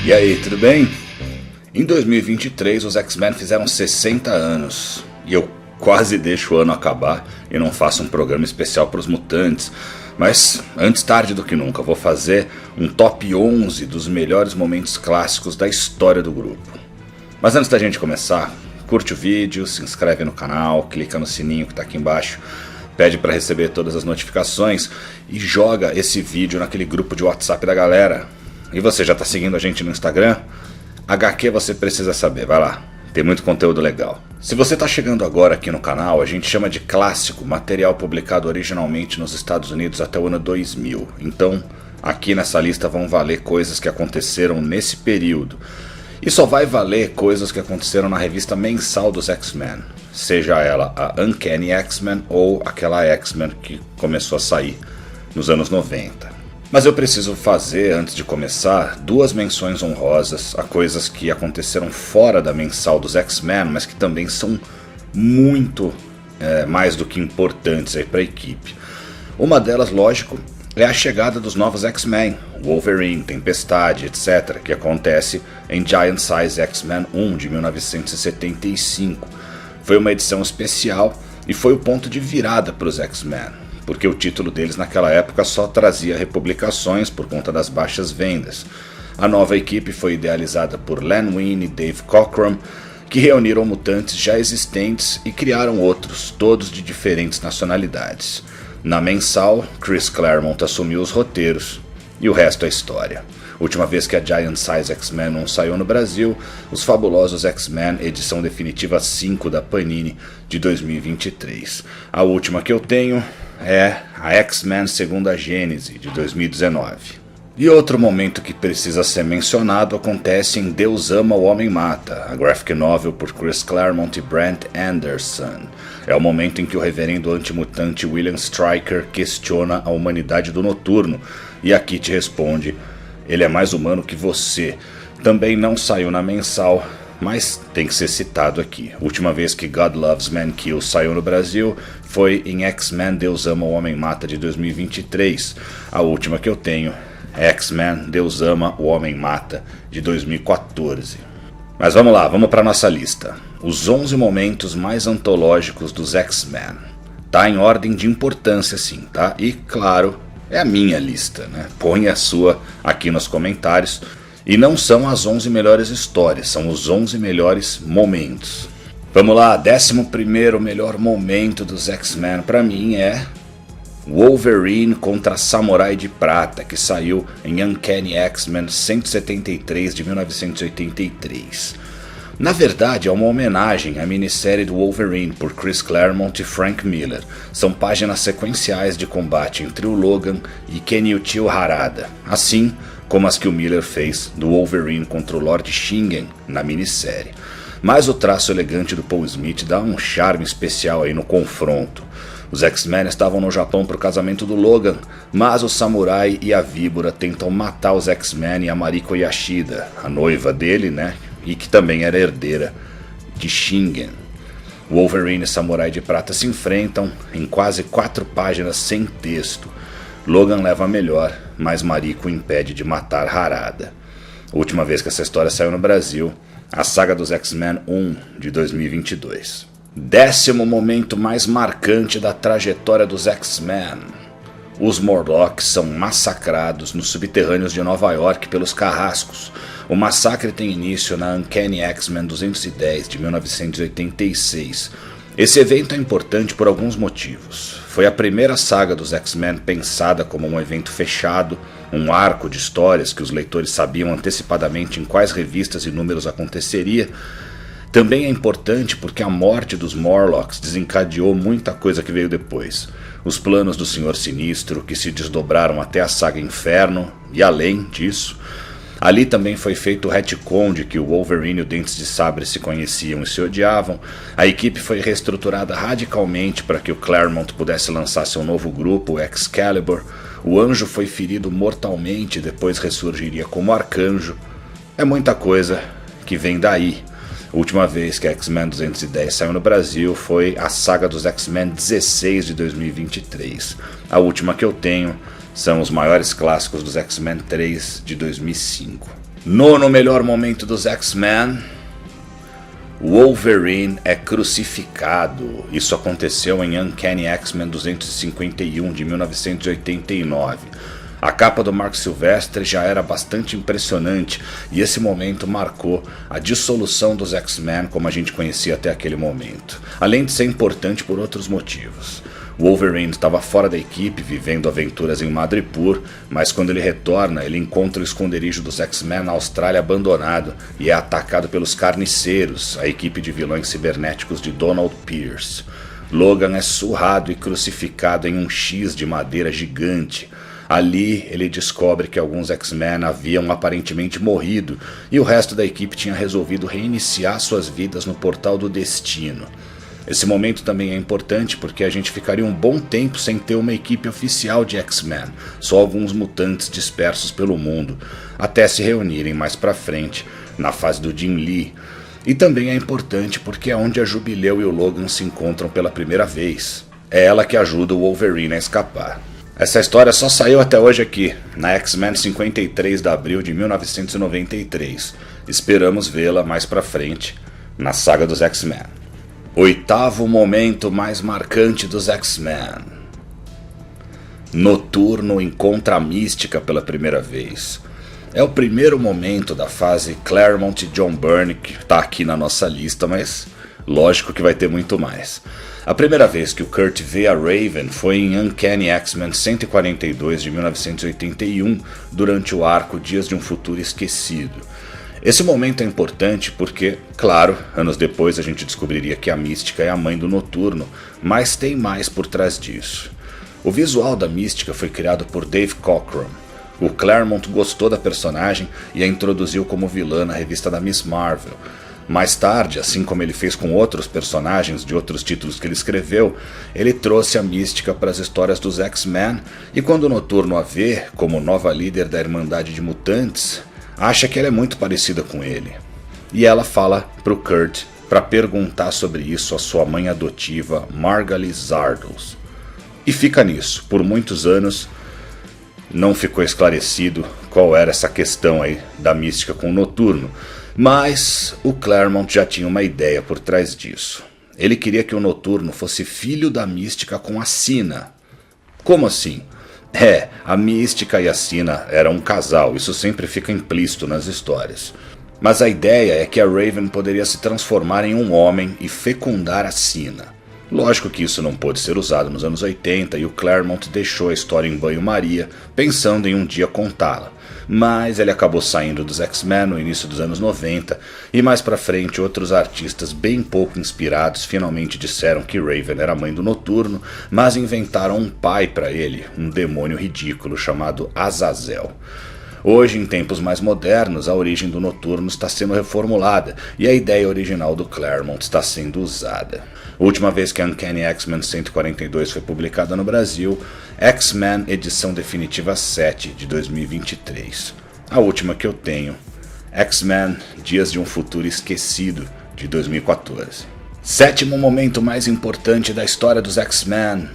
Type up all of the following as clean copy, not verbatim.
E aí, tudo bem? Em 2023 os X-Men fizeram 60 anos e eu quase deixo o ano acabar e não faço um programa especial para os mutantes. Mas antes tarde do que nunca, vou fazer um top 11 dos melhores momentos clássicos da história do grupo. Mas antes da gente começar, curte o vídeo, se inscreve no canal, clica no sininho que está aqui embaixo, pede para receber todas as notificações e joga esse vídeo naquele grupo de WhatsApp da galera. E você já está seguindo a gente no Instagram? HQ você precisa saber, vai lá, tem muito conteúdo legal. Se você está chegando agora aqui no canal, a gente chama de clássico material publicado originalmente nos Estados Unidos até o ano 2000. Então, aqui nessa lista vão valer coisas que aconteceram nesse período. E só vai valer coisas que aconteceram na revista mensal dos X-Men, seja ela a Uncanny X-Men ou aquela X-Men que começou a sair nos anos 90. Mas eu preciso fazer, antes de começar, duas menções honrosas a coisas que aconteceram fora da mensal dos X-Men, mas que também são muito mais do que importantes para a equipe. Uma delas, lógico, é a chegada dos novos X-Men, Wolverine, Tempestade, etc., que acontece em Giant Size X-Men 1 de 1975. Foi uma edição especial e foi o ponto de virada para os X-Men, porque o título deles naquela época só trazia republicações por conta das baixas vendas. A nova equipe foi idealizada por Len Wein e Dave Cockrum, que reuniram mutantes já existentes e criaram outros, todos de diferentes nacionalidades. Na mensal, Chris Claremont assumiu os roteiros e o resto é história. Última vez que a Giant Size X-Men 1 saiu no Brasil, Os Fabulosos X-Men, edição definitiva 5 da Panini de 2023. A última que eu tenho é a X-Men Segunda Gênese de 2019. E outro momento que precisa ser mencionado acontece em Deus Ama, o Homem Mata, a graphic novel por Chris Claremont e Brent Anderson. É o momento em que o reverendo antimutante William Stryker questiona a humanidade do Noturno, e a Kitty responde: ele é mais humano que você. Também não saiu na mensal, mas tem que ser citado aqui. A última vez que God Loves Man Kills saiu no Brasil foi em X-Men Deus Ama, o Homem Mata de 2023. A última que eu tenho é X-Men Deus Ama, o Homem Mata de 2014. Mas vamos lá, vamos para nossa lista. Os 11 momentos mais antológicos dos X-Men. Tá em ordem de importância sim, tá? E claro, é a minha lista, né? Põe a sua aqui nos comentários. E não são as 11 melhores histórias, são os 11 melhores momentos. Vamos lá, 11º melhor momento dos X-Men pra mim é Wolverine contra Samurai de Prata, que saiu em Uncanny X-Men 173 de 1983. Na verdade, é uma homenagem à minissérie do Wolverine por Chris Claremont e Frank Miller. São páginas sequenciais de combate entre o Logan e Kenichiro Harada, assim como as que o Miller fez do Wolverine contra o Lord Shingen na minissérie. Mas o traço elegante do Paul Smith dá um charme especial aí no confronto. Os X-Men estavam no Japão para o casamento do Logan, mas o Samurai e a Víbora tentam matar os X-Men e a Mariko Yashida, a noiva dele, né? E que também era herdeira de Shingen. Wolverine e Samurai de Prata se enfrentam em quase 4 páginas sem texto. Logan leva a melhor, mas Mariko impede de matar Harada. A última vez que essa história saiu no Brasil, a saga dos X-Men 1 de 2022. 10º momento mais marcante da trajetória dos X-Men. Os Morlocks são massacrados nos subterrâneos de Nova York pelos Carrascos. O massacre tem início na Uncanny X-Men 210 de 1986. Esse evento é importante por alguns motivos. Foi a primeira saga dos X-Men pensada como um evento fechado, um arco de histórias que os leitores sabiam antecipadamente em quais revistas e números aconteceria. Também é importante porque a morte dos Morlocks desencadeou muita coisa que veio depois. Os planos do Senhor Sinistro, que se desdobraram até a saga Inferno, e além disso, ali também foi feito o retcon de que o Wolverine e o Dentes de Sabre se conheciam e se odiavam. A equipe foi reestruturada radicalmente para que o Claremont pudesse lançar seu novo grupo, o Excalibur. O Anjo foi ferido mortalmente e depois ressurgiria como Arcanjo. É muita coisa que vem daí. A última vez que a X-Men 210 saiu no Brasil foi a saga dos X-Men 16 de 2023. A última que eu tenho são os maiores clássicos dos X-Men 3 de 2005. Nono melhor momento dos X-Men: Wolverine é crucificado. Isso aconteceu em Uncanny X-Men 251 de 1989. A capa do Mark Silvestre já era bastante impressionante e esse momento marcou a dissolução dos X-Men como a gente conhecia até aquele momento, além de ser importante por outros motivos. Wolverine estava fora da equipe, vivendo aventuras em Madripoor, mas quando ele retorna, ele encontra o esconderijo dos X-Men na Austrália abandonado e é atacado pelos Carniceiros, a equipe de vilões cibernéticos de Donald Pierce. Logan é surrado e crucificado em um X de madeira gigante. Ali, ele descobre que alguns X-Men haviam aparentemente morrido e o resto da equipe tinha resolvido reiniciar suas vidas no Portal do Destino. Esse momento também é importante porque a gente ficaria um bom tempo sem ter uma equipe oficial de X-Men, só alguns mutantes dispersos pelo mundo, até se reunirem mais pra frente, na fase do Jim Lee. E também é importante porque é onde a Jubileu e o Logan se encontram pela primeira vez. É ela que ajuda o Wolverine a escapar. Essa história só saiu até hoje aqui, na X-Men 53 de abril de 1993. Esperamos vê-la mais pra frente, na saga dos X-Men. Oitavo momento mais marcante dos X-Men: Noturno encontra a Mística pela primeira vez. É o primeiro momento da fase Claremont e John Byrne que está aqui na nossa lista, mas lógico que vai ter muito mais. A primeira vez que o Kurt vê a Raven foi em Uncanny X-Men 142 de 1981, durante o arco Dias de um Futuro Esquecido. Esse momento é importante porque, claro, anos depois a gente descobriria que a Mística é a mãe do Noturno, mas tem mais por trás disso. O visual da Mística foi criado por Dave Cockrum. O Claremont gostou da personagem e a introduziu como vilã na revista da Miss Marvel. Mais tarde, assim como ele fez com outros personagens de outros títulos que ele escreveu, ele trouxe a Mística para as histórias dos X-Men e quando o Noturno a vê como nova líder da Irmandade de Mutantes, acha que ela é muito parecida com ele. E ela fala pro Kurt para perguntar sobre isso à sua mãe adotiva, Margaly Zardos. E fica nisso. Por muitos anos não ficou esclarecido qual era essa questão aí da Mística com o Noturno. Mas o Claremont já tinha uma ideia por trás disso. Ele queria que o Noturno fosse filho da Mística com a Sina. Como assim? A Mística e a Sina eram um casal, isso sempre fica implícito nas histórias. Mas a ideia é que a Raven poderia se transformar em um homem e fecundar a Sina. Lógico que isso não pôde ser usado nos anos 80 e o Claremont deixou a história em banho-maria, pensando em um dia contá-la. Mas ele acabou saindo dos X-Men no início dos anos 90 e mais pra frente outros artistas bem pouco inspirados finalmente disseram que Raven era a mãe do Noturno, mas inventaram um pai pra ele, um demônio ridículo chamado Azazel. Hoje, em tempos mais modernos, a origem do Noturno está sendo reformulada e a ideia original do Claremont está sendo usada. A última vez que a Uncanny X-Men 142 foi publicada no Brasil, X-Men edição definitiva 7 de 2023. A última que eu tenho, X-Men Dias de um Futuro Esquecido de 2014. Sétimo momento mais importante da história dos X-Men: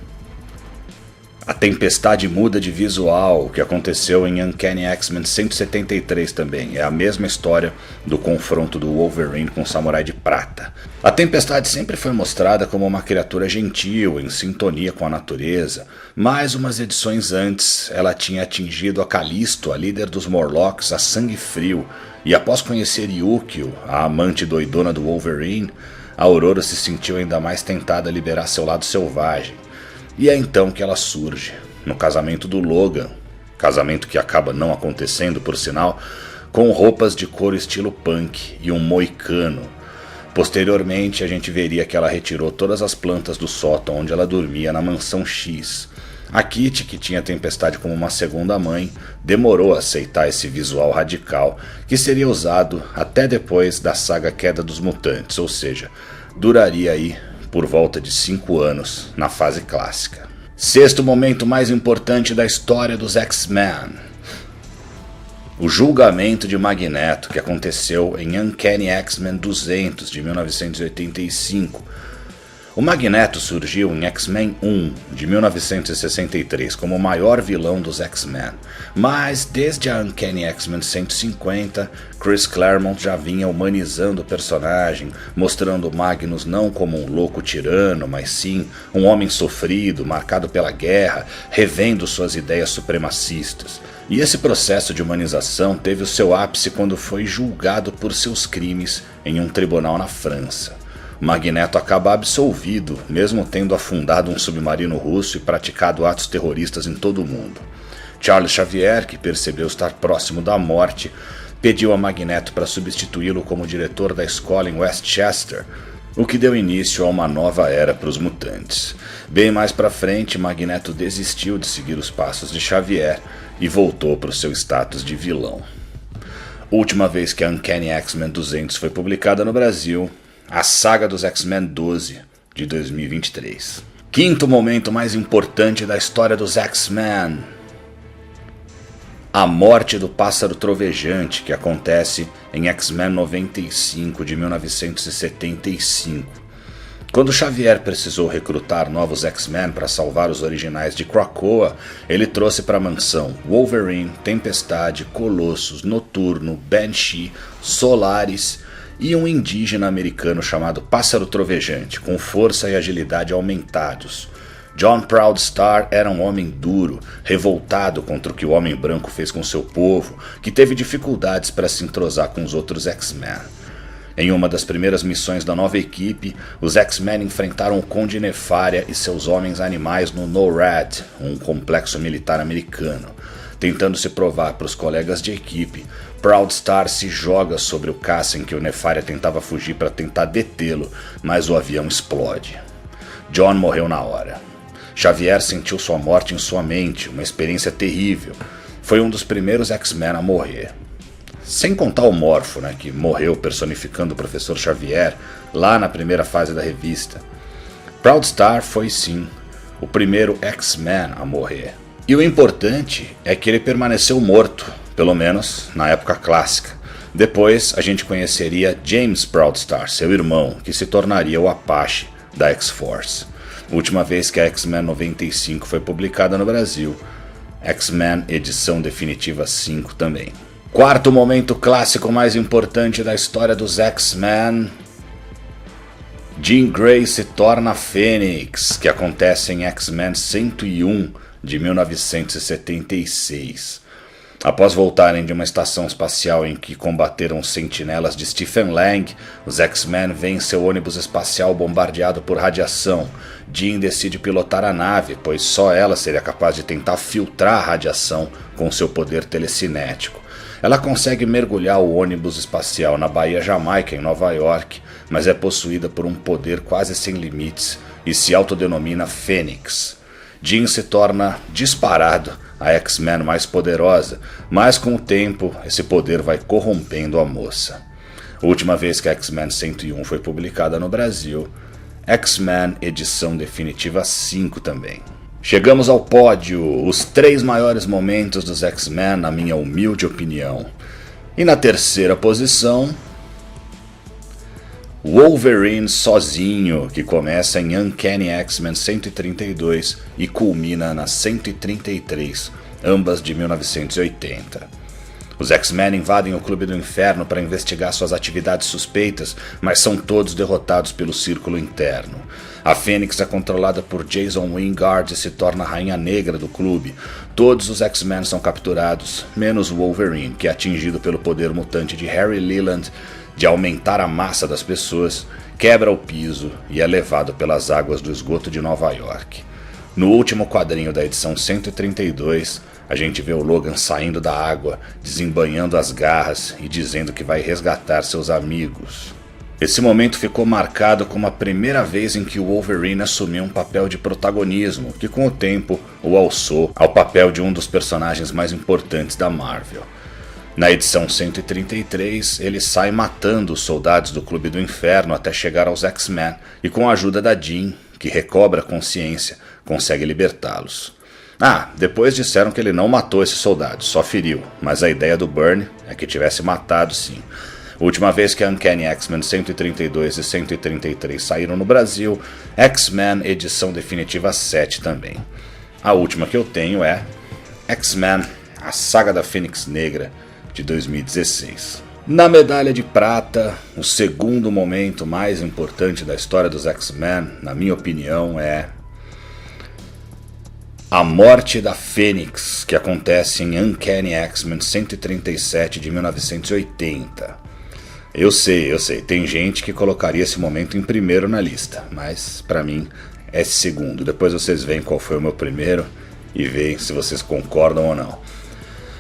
a Tempestade muda de visual, o que aconteceu em Uncanny X-Men 173 também. É a mesma história do confronto do Wolverine com o Samurai de Prata. A Tempestade sempre foi mostrada como uma criatura gentil, em sintonia com a natureza, mas umas edições antes ela tinha atingido a Callisto, a líder dos Morlocks, a sangue frio, e após conhecer Yukio, a amante doidona do Wolverine, a Aurora se sentiu ainda mais tentada a liberar seu lado selvagem. E é então que ela surge, no casamento do Logan, casamento que acaba não acontecendo por sinal, com roupas de couro estilo punk e um moicano. Posteriormente a gente veria que ela retirou todas as plantas do sótão onde ela dormia na Mansão X. A Kitty, que tinha a Tempestade como uma segunda mãe, demorou a aceitar esse visual radical, que seria usado até depois da saga Queda dos Mutantes, ou seja, duraria aí por volta de 5 anos na fase clássica. Sexto momento mais importante da história dos X-Men: o julgamento de Magneto, que aconteceu em Uncanny X-Men 200 de 1985. O Magneto surgiu em X-Men 1, de 1963, como o maior vilão dos X-Men, mas desde a Uncanny X-Men 150, Chris Claremont já vinha humanizando o personagem, mostrando Magnus não como um louco tirano, mas sim um homem sofrido, marcado pela guerra, revendo suas ideias supremacistas. E esse processo de humanização teve o seu ápice quando foi julgado por seus crimes em um tribunal na França. Magneto acaba absolvido, mesmo tendo afundado um submarino russo e praticado atos terroristas em todo o mundo. Charles Xavier, que percebeu estar próximo da morte, pediu a Magneto para substituí-lo como diretor da escola em Westchester, o que deu início a uma nova era para os mutantes. Bem mais para frente, Magneto desistiu de seguir os passos de Xavier e voltou para o seu status de vilão. Última vez que a Uncanny X-Men 200 foi publicada no Brasil, a saga dos X-Men 12, de 2023. Quinto momento mais importante da história dos X-Men: a morte do Pássaro Trovejante, que acontece em X-Men 95, de 1975. Quando Xavier precisou recrutar novos X-Men para salvar os originais de Krakoa, ele trouxe para a mansão Wolverine, Tempestade, Colossus, Noturno, Banshee, Solaris e um indígena americano chamado Pássaro Trovejante, com força e agilidade aumentados. John Proudstar era um homem duro, revoltado contra o que o Homem Branco fez com seu povo, que teve dificuldades para se entrosar com os outros X-Men. Em uma das primeiras missões da nova equipe, os X-Men enfrentaram o Conde Nefária e seus homens animais no NORAD, um complexo militar americano. Tentando se provar para os colegas de equipe, Proudstar se joga sobre o caça em que o Nefária tentava fugir para tentar detê-lo, mas o avião explode. John morreu na hora. Xavier sentiu sua morte em sua mente, uma experiência terrível. Foi um dos primeiros X-Men a morrer. Sem contar o Morpho, que morreu personificando o Professor Xavier lá na primeira fase da revista. Proudstar foi sim o primeiro X-Men a morrer. E o importante é que ele permaneceu morto, pelo menos na época clássica. Depois a gente conheceria James Proudstar, seu irmão, que se tornaria o Apache da X-Force. Última vez que a X-Men 95 foi publicada no Brasil, X-Men edição definitiva 5 também. Quarto momento clássico mais importante da história dos X-Men: Jean Grey se torna Fênix, que acontece em X-Men 101 de 1976. Após voltarem de uma estação espacial em que combateram os sentinelas de Stephen Lang, os X-Men veem seu ônibus espacial bombardeado por radiação. Jean decide pilotar a nave, pois só ela seria capaz de tentar filtrar a radiação com seu poder telecinético. Ela consegue mergulhar o ônibus espacial na Baía Jamaica, em Nova York, mas é possuída por um poder quase sem limites e se autodenomina Fênix. Jean se torna, disparado, a X-Men mais poderosa, mas com o tempo esse poder vai corrompendo a moça. A última vez que a X-Men 101 foi publicada no Brasil, X-Men edição definitiva 5 também. Chegamos ao pódio, os 3 maiores momentos dos X-Men, na minha humilde opinião. E na terceira posição, Wolverine sozinho, que começa em Uncanny X-Men 132 e culmina na 133, ambas de 1980. Os X-Men invadem o Clube do Inferno para investigar suas atividades suspeitas, mas são todos derrotados pelo Círculo Interno. A Fênix é controlada por Jason Wingard e se torna a Rainha Negra do clube. Todos os X-Men são capturados, menos Wolverine, que é atingido pelo poder mutante de Harry Leland de aumentar a massa das pessoas, quebra o piso e é levado pelas águas do esgoto de Nova York. No último quadrinho da edição 132, a gente vê o Logan saindo da água, desembanhando as garras e dizendo que vai resgatar seus amigos. Esse momento ficou marcado como a primeira vez em que o Wolverine assumiu um papel de protagonismo, que com o tempo o alçou ao papel de um dos personagens mais importantes da Marvel. Na edição 133, ele sai matando os soldados do Clube do Inferno até chegar aos X-Men e, com a ajuda da Jean, que recobra a consciência, consegue libertá-los. Depois disseram que ele não matou esses soldados, só feriu, mas a ideia do Byrne é que tivesse matado sim. A última vez que a Uncanny X-Men 132 e 133 saíram no Brasil, X-Men edição definitiva 7 também. A última que eu tenho é X-Men, a Saga da Fênix Negra, de 2016. Na medalha de prata, o segundo momento mais importante da história dos X-Men, na minha opinião, é a morte da Fênix, que acontece em Uncanny X-Men 137 de 1980. Eu sei, tem gente que colocaria esse momento em primeiro na lista, mas pra mim é segundo. Depois vocês veem qual foi o meu primeiro e veem se vocês concordam ou não.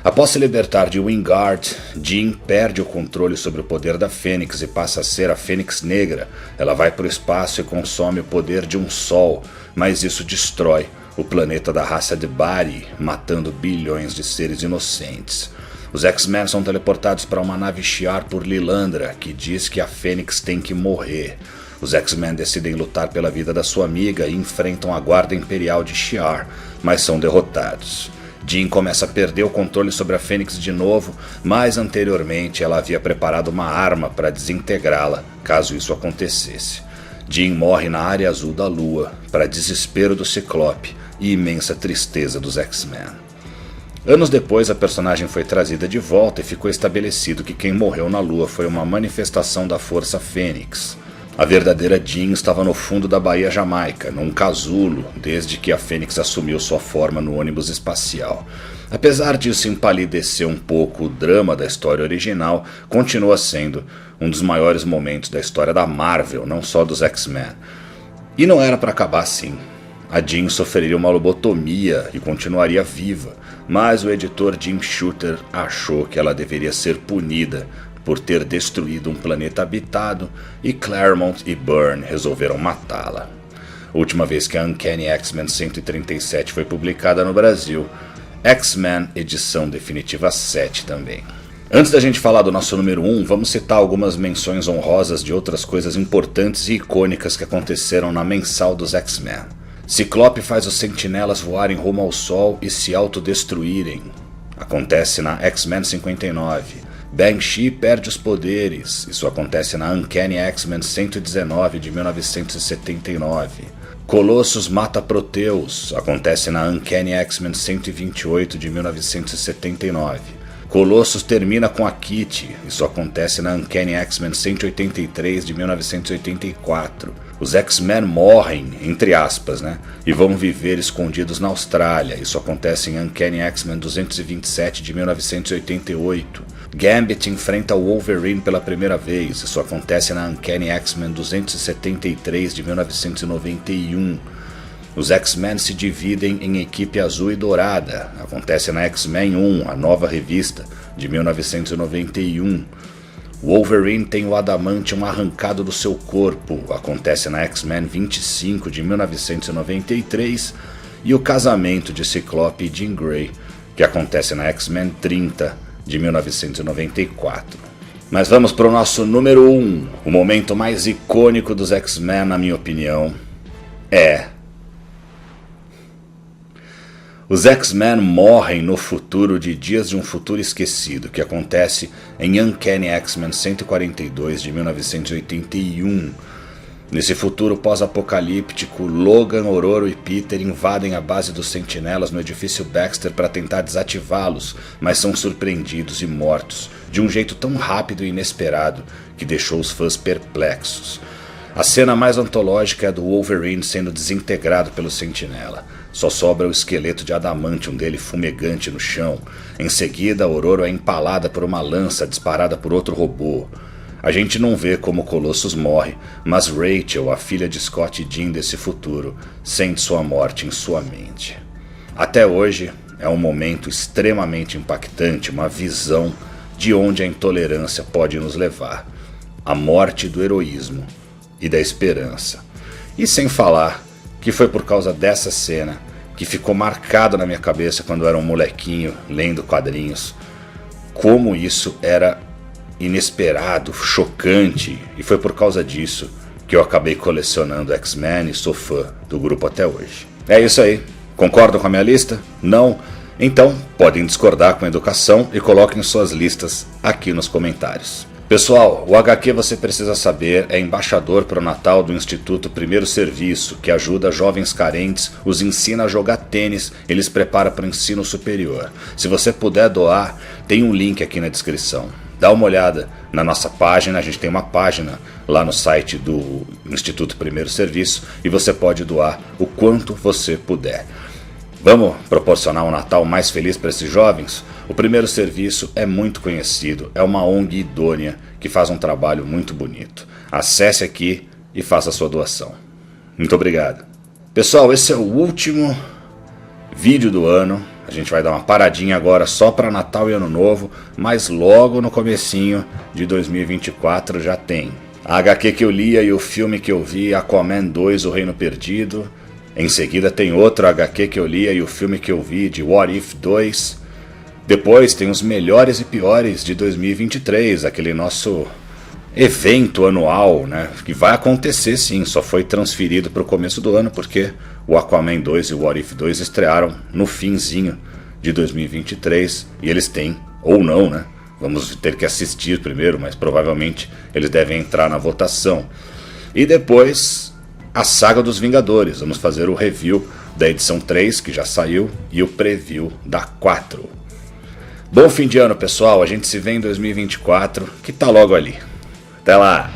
Após se libertar de Wingard, Jean perde o controle sobre o poder da Fênix e passa a ser a Fênix Negra. Ela vai para o espaço e consome o poder de um sol, mas isso destrói o planeta da raça de Bari, matando bilhões de seres inocentes. Os X-Men são teleportados para uma nave Shi'ar por Lilandra, que diz que a Fênix tem que morrer. Os X-Men decidem lutar pela vida da sua amiga e enfrentam a guarda imperial de Shi'ar, mas são derrotados. Jean começa a perder o controle sobre a Fênix de novo, mas anteriormente ela havia preparado uma arma para desintegrá-la, caso isso acontecesse. Jean morre na área azul da Lua, para desespero do Ciclope e imensa tristeza dos X-Men. Anos depois, a personagem foi trazida de volta e ficou estabelecido que quem morreu na Lua foi uma manifestação da Força Fênix. A verdadeira Jean estava no fundo da Baía Jamaica, num casulo, desde que a Fênix assumiu sua forma no ônibus espacial. Apesar disso empalidecer um pouco o drama da história original, continua sendo um dos maiores momentos da história da Marvel, não só dos X-Men. E não era para acabar assim. A Jean sofreria uma lobotomia e continuaria viva, mas o editor Jim Shooter achou que ela deveria ser punida por ter destruído um planeta habitado, e Claremont e Byrne resolveram matá-la. A última vez que a Uncanny X-Men 137 foi publicada no Brasil, X-Men edição definitiva 7 também. Antes da gente falar do nosso número 1, vamos citar algumas menções honrosas de outras coisas importantes e icônicas que aconteceram na mensal dos X-Men. Ciclope faz os sentinelas voarem rumo ao sol e se autodestruírem. Acontece na X-Men 59. Banshee perde os poderes. Isso acontece na Uncanny X-Men 119 de 1979. Colossus mata Proteus. Acontece na Uncanny X-Men 128 de 1979. Colossus termina com a Kitty. Isso acontece na Uncanny X-Men 183 de 1984. Os X-Men morrem, entre aspas, e vão viver escondidos na Austrália. Isso acontece em Uncanny X-Men 227 de 1988. Gambit enfrenta o Wolverine pela primeira vez. Isso acontece na Uncanny X-Men 273 de 1991. Os X-Men se dividem em equipe azul e dourada. Acontece na X-Men 1, a nova revista, de 1991. Wolverine tem o Adamantium arrancado do seu corpo. Acontece na X-Men 25 de 1993. E o casamento de Ciclope e Jean Grey, que acontece na X-Men 30 de 1994. Mas vamos para o nosso número 1. O momento mais icônico dos X-Men, na minha opinião, é... Os X-Men morrem no futuro de Dias de um Futuro Esquecido, que acontece em Uncanny X-Men 142 de 1981. Nesse futuro pós-apocalíptico, Logan, Ororo e Peter invadem a base dos Sentinelas no edifício Baxter para tentar desativá-los, mas são surpreendidos e mortos de um jeito tão rápido e inesperado que deixou os fãs perplexos. A cena mais antológica é a do Wolverine sendo desintegrado pelo Sentinela. Só sobra o esqueleto de Adamantium dele fumegante no chão. Em seguida, Ororo é empalada por uma lança disparada por outro robô. A gente não vê como Colossus morre, mas Rachel, a filha de Scott e Jean desse futuro, sente sua morte em sua mente. Até hoje, é um momento extremamente impactante, uma visão de onde a intolerância pode nos levar. A morte do heroísmo e da esperança. E sem falar que foi por causa dessa cena que ficou marcado na minha cabeça quando eu era um molequinho lendo quadrinhos, como isso era inesperado, chocante, e foi por causa disso que eu acabei colecionando X-Men e sou fã do grupo até hoje. É isso aí. Concordam com a minha lista? Não? Então podem discordar com a educação e coloquem suas listas aqui nos comentários. Pessoal, o HQ Você Precisa Saber é embaixador para o Natal do Instituto Primeiro Serviço, que ajuda jovens carentes, os ensina a jogar tênis e lhes prepara para o ensino superior. Se você puder doar, tem um link aqui na descrição. Dá uma olhada na nossa página, a gente tem uma página lá no site do Instituto Primeiro Serviço e você pode doar o quanto você puder. Vamos proporcionar um Natal mais feliz para esses jovens? O Primeiro Serviço é muito conhecido, é uma ONG idônea que faz um trabalho muito bonito. Acesse aqui e faça a sua doação. Muito obrigado. Pessoal, esse é o último vídeo do ano. A gente vai dar uma paradinha agora só para Natal e Ano Novo, mas logo no comecinho de 2024 já tem a HQ que eu lia e o filme que eu vi, Aquaman 2, O Reino Perdido. Em seguida tem outro HQ que eu lia e o filme que eu vi, de What If 2. Depois tem os melhores e piores de 2023, aquele nosso evento anual, né? Que vai acontecer sim, só foi transferido para o começo do ano porque o Aquaman 2 e o What If 2 estrearam no finzinho de 2023 e eles têm, ou não, né? Vamos ter que assistir primeiro, mas provavelmente eles devem entrar na votação. E depois a Saga dos Vingadores, vamos fazer o review da edição 3, que já saiu, e o preview da 4. Bom fim de ano, pessoal, a gente se vê em 2024, que tá logo ali. Até lá!